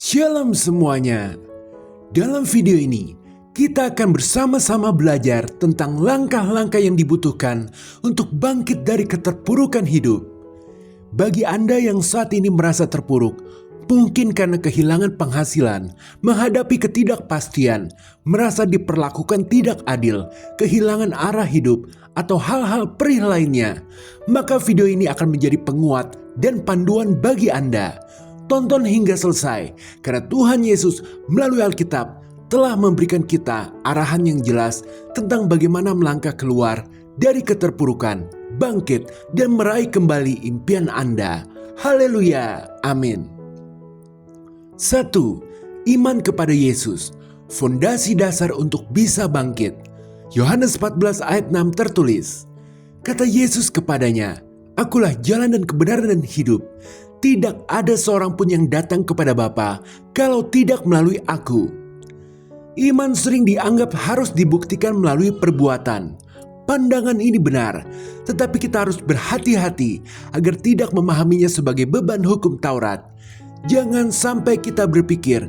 Shalom semuanya. Dalam video ini, kita akan bersama-sama belajar tentang langkah-langkah yang dibutuhkan untuk bangkit dari keterpurukan hidup. Bagi Anda yang saat ini merasa terpuruk, mungkin karena kehilangan penghasilan, menghadapi ketidakpastian, merasa diperlakukan tidak adil, kehilangan arah hidup, atau hal-hal perih lainnya, maka video ini akan menjadi penguat dan panduan bagi Anda. Tonton hingga selesai, karena Tuhan Yesus melalui Alkitab telah memberikan kita arahan yang jelas tentang bagaimana melangkah keluar dari keterpurukan, bangkit, dan meraih kembali impian Anda. Haleluya, amin. 1. Iman kepada Yesus, fondasi dasar untuk bisa bangkit. Yohanes 14 ayat 6 tertulis, kata Yesus kepadanya, "Akulah jalan dan kebenaran dan hidup. Tidak ada seorang pun yang datang kepada Bapa kalau tidak melalui aku." Iman sering dianggap harus dibuktikan melalui perbuatan. Pandangan ini benar, tetapi kita harus berhati-hati agar tidak memahaminya sebagai beban hukum Taurat. Jangan sampai kita berpikir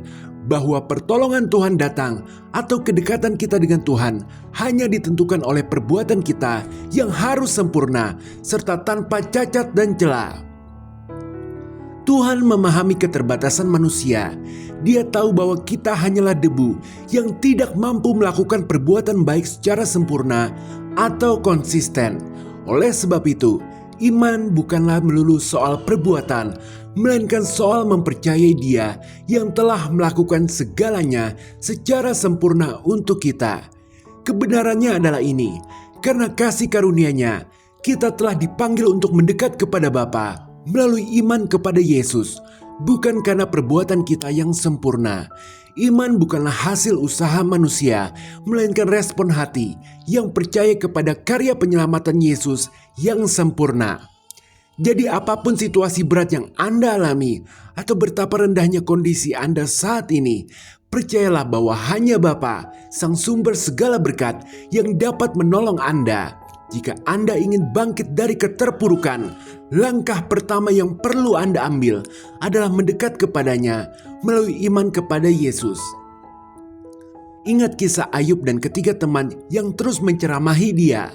bahwa pertolongan Tuhan datang atau kedekatan kita dengan Tuhan hanya ditentukan oleh perbuatan kita yang harus sempurna serta tanpa cacat dan celah. Tuhan memahami keterbatasan manusia. Dia tahu bahwa kita hanyalah debu yang tidak mampu melakukan perbuatan baik secara sempurna atau konsisten. Oleh sebab itu, iman bukanlah melulu soal perbuatan, melainkan soal mempercayai Dia yang telah melakukan segalanya secara sempurna untuk kita. Kebenarannya adalah ini, karena kasih karunia-Nya, kita telah dipanggil untuk mendekat kepada Bapa melalui iman kepada Yesus, bukan karena perbuatan kita yang sempurna. Iman bukanlah hasil usaha manusia, melainkan respon hati yang percaya kepada karya penyelamatan Yesus yang sempurna. Jadi apapun situasi berat yang Anda alami atau betapa rendahnya kondisi Anda saat ini, percayalah bahwa hanya Bapa, Sang Sumber segala berkat, yang dapat menolong Anda. Jika Anda ingin bangkit dari keterpurukan, langkah pertama yang perlu Anda ambil adalah mendekat kepadanya melalui iman kepada Yesus. Ingat kisah Ayub dan ketiga teman yang terus menceramahi dia.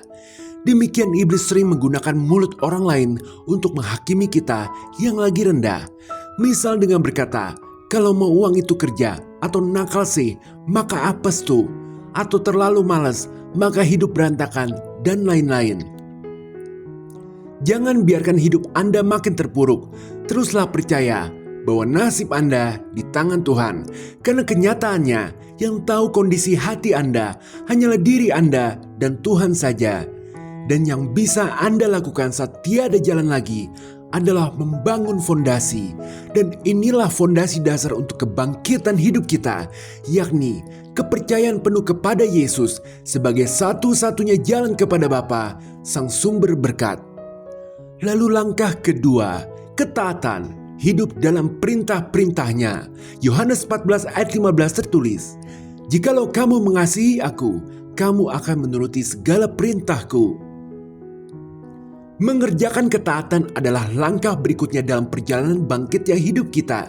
Demikian iblis sering menggunakan mulut orang lain untuk menghakimi kita yang lagi rendah. Misal dengan berkata, "Kalau mau uang itu kerja," atau "nakal sih, maka apes tuh," atau "terlalu malas, maka hidup berantakan," dan lain-lain. Jangan biarkan hidup Anda makin terpuruk. Teruslah percaya bahwa nasib Anda di tangan Tuhan. Karena kenyataannya, yang tahu kondisi hati Anda hanyalah diri Anda dan Tuhan saja. Dan yang bisa Anda lakukan saat tiada jalan lagi adalah membangun fondasi. Dan inilah fondasi dasar untuk kebangkitan hidup kita, yakni kepercayaan penuh kepada Yesus sebagai satu-satunya jalan kepada Bapa, Sang Sumber berkat. Lalu langkah kedua, ketaatan, hidup dalam perintah-perintahnya. Yohanes 14 ayat 15 tertulis, "Jikalau kamu mengasihi aku, kamu akan menuruti segala perintahku." Mengerjakan ketaatan adalah langkah berikutnya dalam perjalanan bangkitnya hidup kita.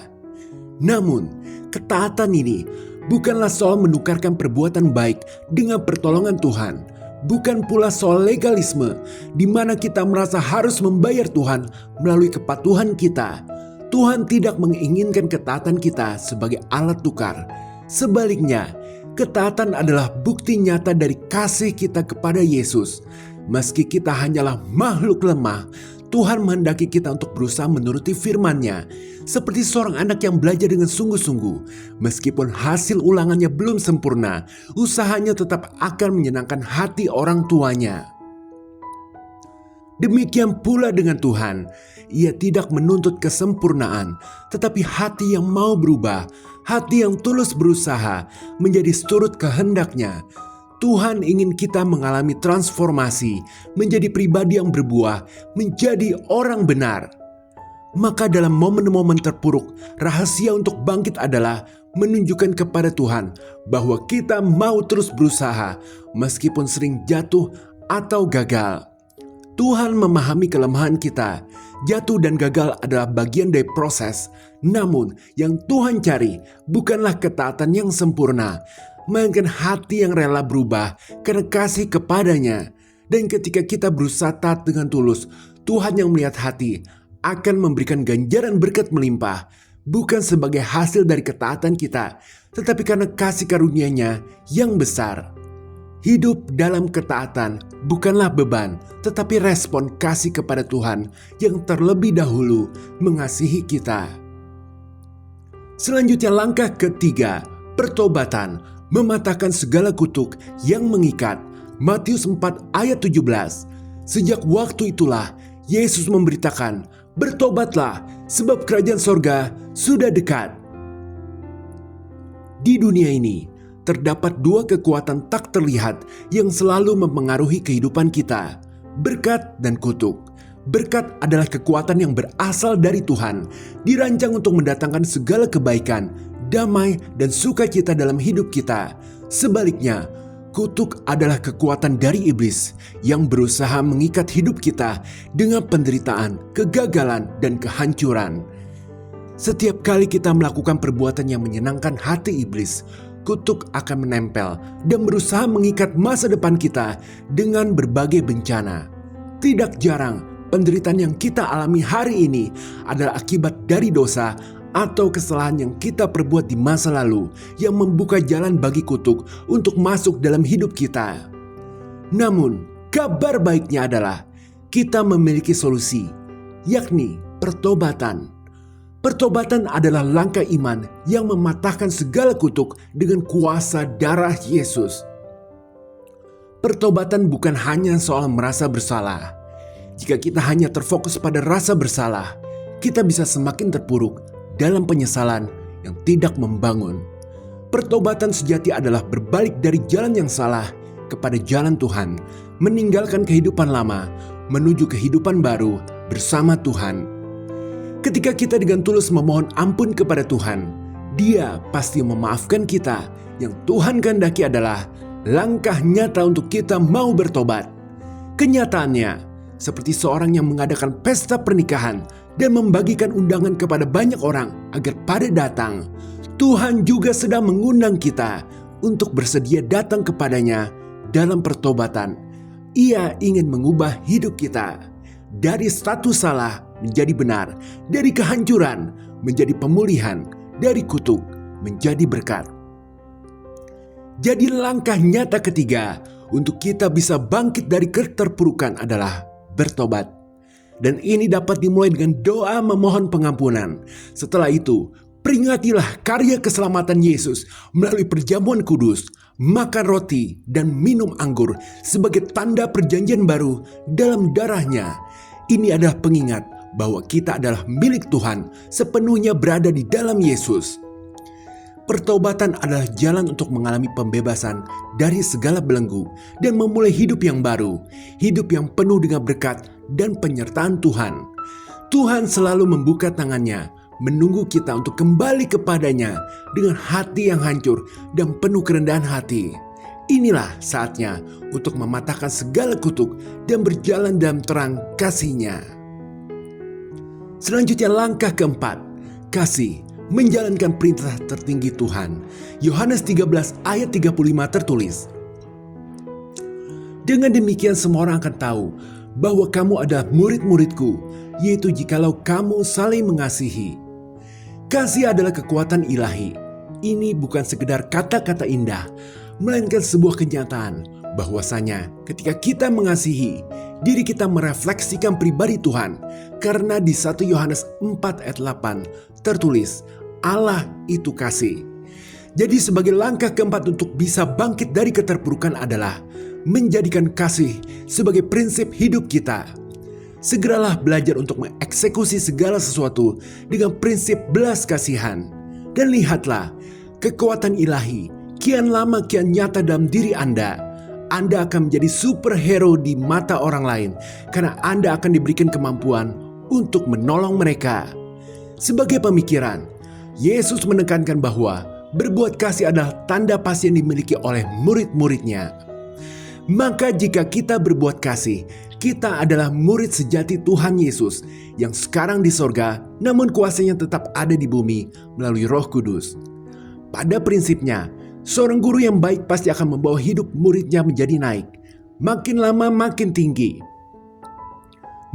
Namun, ketaatan ini bukanlah soal menukarkan perbuatan baik dengan pertolongan Tuhan. Bukan pula soal legalisme, di mana kita merasa harus membayar Tuhan melalui kepatuhan kita. Tuhan tidak menginginkan ketaatan kita sebagai alat tukar. Sebaliknya, ketaatan adalah bukti nyata dari kasih kita kepada Yesus. Meski kita hanyalah makhluk lemah, Tuhan menghendaki kita untuk berusaha menuruti firman-Nya. Seperti seorang anak yang belajar dengan sungguh-sungguh. Meskipun hasil ulangannya belum sempurna, usahanya tetap akan menyenangkan hati orang tuanya. Demikian pula dengan Tuhan. Ia tidak menuntut kesempurnaan, tetapi hati yang mau berubah, hati yang tulus berusaha menjadi seturut kehendak-Nya. Tuhan ingin kita mengalami transformasi, menjadi pribadi yang berbuah, menjadi orang benar. Maka dalam momen-momen terpuruk, rahasia untuk bangkit adalah menunjukkan kepada Tuhan bahwa kita mau terus berusaha, meskipun sering jatuh atau gagal. Tuhan memahami kelemahan kita. Jatuh dan gagal adalah bagian dari proses. Namun yang Tuhan cari bukanlah ketaatan yang sempurna, melainkan hati yang rela berubah karena kasih kepadanya. Dan ketika kita berusaha taat dengan tulus, Tuhan yang melihat hati akan memberikan ganjaran berkat melimpah. Bukan sebagai hasil dari ketaatan kita, tetapi karena kasih karunia-Nya yang besar. Hidup dalam ketaatan bukanlah beban, tetapi respon kasih kepada Tuhan yang terlebih dahulu mengasihi kita. Selanjutnya langkah ketiga, pertobatan, mematahkan segala kutuk yang mengikat. Matius 4 ayat 17. Sejak waktu itulah Yesus memberitakan, bertobatlah sebab kerajaan sorga sudah dekat. Di dunia ini terdapat dua kekuatan tak terlihat yang selalu mempengaruhi kehidupan kita, berkat dan kutuk. Berkat adalah kekuatan yang berasal dari Tuhan, dirancang untuk mendatangkan segala kebaikan, damai, dan sukacita dalam hidup kita. Sebaliknya, kutuk adalah kekuatan dari iblis yang berusaha mengikat hidup kita dengan penderitaan, kegagalan, dan kehancuran. Setiap kali kita melakukan perbuatan yang menyenangkan hati iblis, kutuk akan menempel dan berusaha mengikat masa depan kita dengan berbagai bencana. Tidak jarang, penderitaan yang kita alami hari ini adalah akibat dari dosa atau kesalahan yang kita perbuat di masa lalu yang membuka jalan bagi kutuk untuk masuk dalam hidup kita. Namun, kabar baiknya adalah kita memiliki solusi, yakni pertobatan. Pertobatan adalah langkah iman yang mematahkan segala kutuk dengan kuasa darah Yesus. Pertobatan bukan hanya soal merasa bersalah. Jika kita hanya terfokus pada rasa bersalah, kita bisa semakin terpuruk dalam penyesalan yang tidak membangun. Pertobatan sejati adalah berbalik dari jalan yang salah kepada jalan Tuhan, meninggalkan kehidupan lama, menuju kehidupan baru bersama Tuhan. Ketika kita dengan tulus memohon ampun kepada Tuhan, Dia pasti memaafkan kita. Yang Tuhan kehendaki adalah langkah nyata untuk kita mau bertobat. Kenyataannya, seperti seorang yang mengadakan pesta pernikahan dan membagikan undangan kepada banyak orang agar pada datang, Tuhan juga sedang mengundang kita untuk bersedia datang kepadanya dalam pertobatan. Ia ingin mengubah hidup kita dari status salah menjadi benar, dari kehancuran menjadi pemulihan, dari kutuk menjadi berkat. Jadi langkah nyata ketiga untuk kita bisa bangkit dari keterpurukan adalah bertobat. Dan ini dapat dimulai dengan doa memohon pengampunan. Setelah itu, peringatilah karya keselamatan Yesus melalui perjamuan kudus, makan roti dan minum anggur sebagai tanda perjanjian baru dalam darah-Nya. Ini adalah pengingat bahwa kita adalah milik Tuhan, sepenuhnya berada di dalam Yesus. Pertobatan adalah jalan untuk mengalami pembebasan dari segala belenggu dan memulai hidup yang baru, hidup yang penuh dengan berkat dan penyertaan Tuhan. Tuhan selalu membuka tangannya, menunggu kita untuk kembali kepadanya dengan hati yang hancur dan penuh kerendahan hati. Inilah saatnya untuk mematahkan segala kutuk dan berjalan dalam terang kasih-Nya. Selanjutnya langkah keempat, kasih, menjalankan perintah tertinggi Tuhan. Yohanes 13 ayat 35 tertulis, dengan demikian semua orang akan tahu bahwa kamu adalah murid-muridku, yaitu jikalau kamu saling mengasihi. Kasih adalah kekuatan ilahi. Ini bukan sekedar kata-kata indah, melainkan sebuah kenyataan bahwasanya ketika kita mengasihi, diri kita merefleksikan pribadi Tuhan. Karena di 1 Yohanes 4 ayat 8 tertulis, Allah itu kasih. Jadi sebagai langkah keempat untuk bisa bangkit dari keterpurukan adalah menjadikan kasih sebagai prinsip hidup kita. Segeralah belajar untuk mengeksekusi segala sesuatu dengan prinsip belas kasihan. Dan lihatlah, kekuatan ilahi kian lama kian nyata dalam diri Anda. Anda akan menjadi superhero di mata orang lain karena Anda akan diberikan kemampuan untuk menolong mereka. Sebagai pemikiran, Yesus menekankan bahwa berbuat kasih adalah tanda pasti yang dimiliki oleh murid-muridnya. Maka jika kita berbuat kasih, Kita adalah murid sejati Tuhan Yesus yang sekarang di sorga, namun kuasanya tetap ada di bumi melalui Roh Kudus. Pada prinsipnya, seorang guru yang baik pasti akan membawa hidup muridnya menjadi naik, makin lama makin tinggi.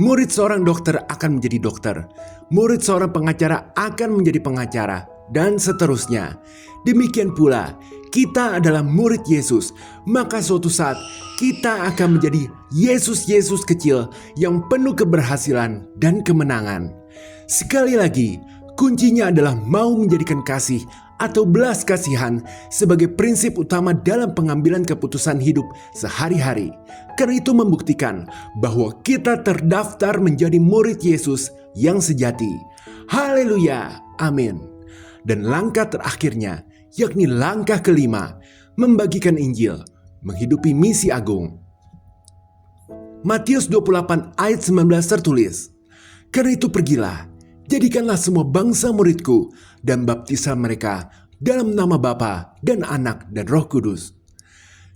Murid seorang dokter akan menjadi dokter, murid seorang pengacara akan menjadi pengacara, dan seterusnya. Demikian pula, kita adalah murid Yesus, maka suatu saat kita akan menjadi Yesus-Yesus kecil yang penuh keberhasilan dan kemenangan. Sekali lagi, kuncinya adalah mau menjadikan kasih atau belas kasihan sebagai prinsip utama dalam pengambilan keputusan hidup sehari-hari. Karena itu membuktikan bahwa kita terdaftar menjadi murid Yesus yang sejati. Haleluya, amin. Dan langkah terakhirnya, yakni langkah kelima, membagikan Injil, menghidupi misi agung. Matius 28 ayat 19 tertulis, "Karena itu pergilah, jadikanlah semua bangsa muridku dan baptislah mereka dalam nama Bapa dan Anak dan Roh Kudus."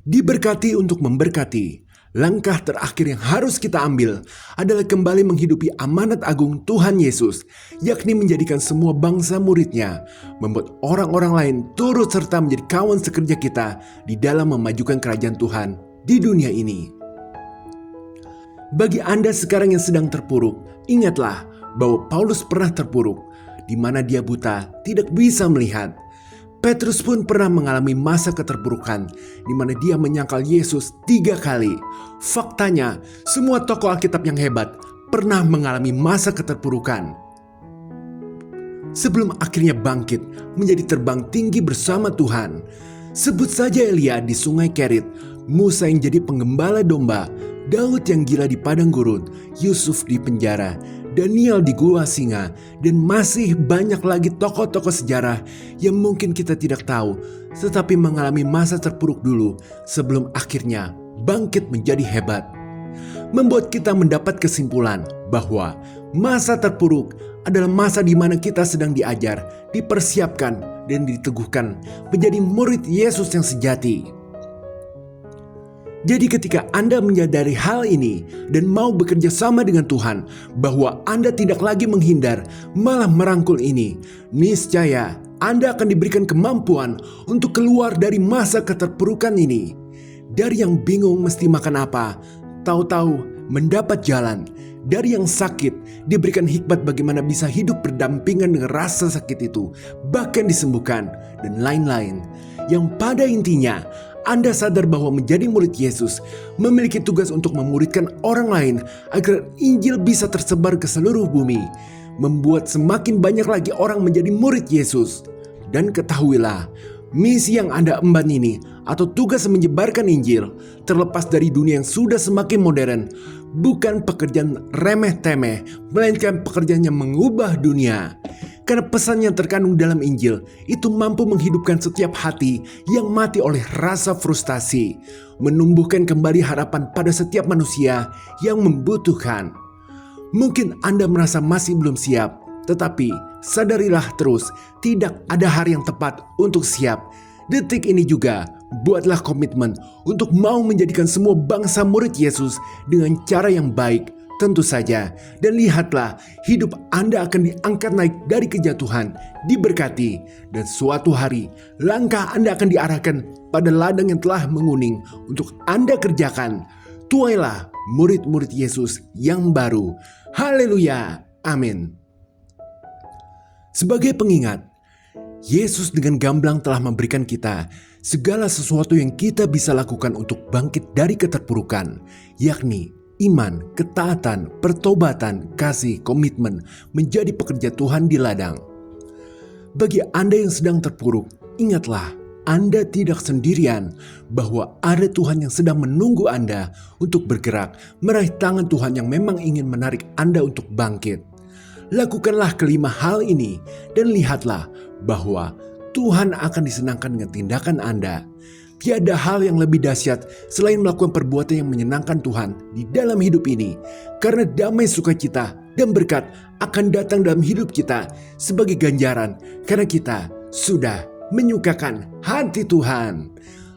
Diberkati untuk memberkati. Langkah terakhir yang harus kita ambil adalah kembali menghidupi amanat agung Tuhan Yesus, yakni menjadikan semua bangsa muridnya, membuat orang-orang lain turut serta menjadi kawan sekerja kita di dalam memajukan kerajaan Tuhan di dunia ini. Bagi Anda sekarang yang sedang terpuruk, ingatlah bahwa Paulus pernah terpuruk, di mana dia buta, tidak bisa melihat. Petrus pun pernah mengalami masa keterpurukan, di mana dia menyangkal Yesus 3 kali. Faktanya, semua tokoh Alkitab yang hebat pernah mengalami masa keterpurukan, sebelum akhirnya bangkit menjadi terbang tinggi bersama Tuhan. Sebut saja Elia di sungai Kerit, Musa yang jadi penggembala domba, Daud yang gila di padang gurun, Yusuf di penjara, Daniel di gua singa, dan masih banyak lagi tokoh-tokoh sejarah yang mungkin kita tidak tahu, tetapi mengalami masa terpuruk dulu sebelum akhirnya bangkit menjadi hebat. Membuat kita mendapat kesimpulan bahwa masa terpuruk adalah masa di mana kita sedang diajar, dipersiapkan, dan diteguhkan menjadi murid Yesus yang sejati. Jadi ketika Anda menyadari hal ini dan mau bekerja sama dengan Tuhan, bahwa Anda tidak lagi menghindar, malah merangkul ini, niscaya Anda akan diberikan kemampuan untuk keluar dari masa keterpurukan ini. Dari yang bingung mesti makan apa, tahu-tahu mendapat jalan. Dari yang sakit, diberikan hikmat bagaimana bisa hidup berdampingan dengan rasa sakit itu, bahkan disembuhkan, dan lain-lain. Yang pada intinya, Anda sadar bahwa menjadi murid Yesus memiliki tugas untuk memuridkan orang lain agar Injil bisa tersebar ke seluruh bumi, membuat semakin banyak lagi orang menjadi murid Yesus. Dan ketahuilah, misi yang Anda emban ini atau tugas menyebarkan Injil, terlepas dari dunia yang sudah semakin modern, bukan pekerjaan remeh-temeh, melainkan pekerjaan yang mengubah dunia. Karena pesan yang terkandung dalam Injil itu mampu menghidupkan setiap hati yang mati oleh rasa frustasi, menumbuhkan kembali harapan pada setiap manusia yang membutuhkan. Mungkin Anda merasa masih belum siap, tetapi sadarilah terus, tidak ada hari yang tepat untuk siap. Detik ini juga, buatlah komitmen untuk mau menjadikan semua bangsa murid Yesus dengan cara yang baik, tentu saja. Dan lihatlah, hidup Anda akan diangkat naik dari kejatuhan, diberkati, dan suatu hari langkah Anda akan diarahkan pada ladang yang telah menguning untuk Anda kerjakan. Tuailah murid-murid Yesus yang baru. Haleluya, amin. Sebagai pengingat, Yesus dengan gamblang telah memberikan kita segala sesuatu yang kita bisa lakukan untuk bangkit dari keterpurukan, yakni iman, ketaatan, pertobatan, kasih, komitmen menjadi pekerja Tuhan di ladang. Bagi Anda yang sedang terpuruk, ingatlah, Anda tidak sendirian, bahwa ada Tuhan yang sedang menunggu Anda untuk bergerak, meraih tangan Tuhan yang memang ingin menarik Anda untuk bangkit. Lakukanlah kelima hal ini dan lihatlah bahwa Tuhan akan disenangkan dengan tindakan Anda. Tiada hal yang lebih dahsyat selain melakukan perbuatan yang menyenangkan Tuhan di dalam hidup ini. Karena damai sukacita dan berkat akan datang dalam hidup kita sebagai ganjaran karena kita sudah menyukakan hati Tuhan.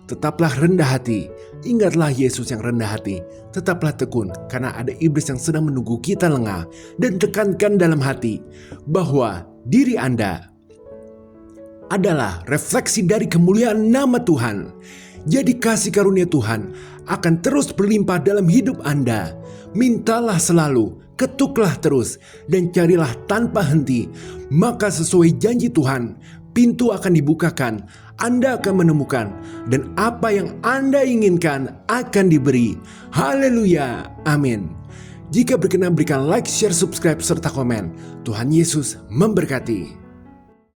Tetaplah rendah hati Ingatlah Yesus yang rendah hati, tetaplah tekun karena ada iblis yang sedang menunggu kita lengah, dan tekankan dalam hati bahwa diri Anda adalah refleksi dari kemuliaan nama Tuhan. Jadi kasih karunia Tuhan akan terus berlimpah dalam hidup Anda. Mintalah selalu, ketuklah terus, dan carilah tanpa henti. Maka sesuai janji Tuhan, pintu akan dibukakan, Anda akan menemukan, dan apa yang Anda inginkan akan diberi. Haleluya, amin. Jika berkenan berikan like, share, subscribe, serta komen. Tuhan Yesus memberkati.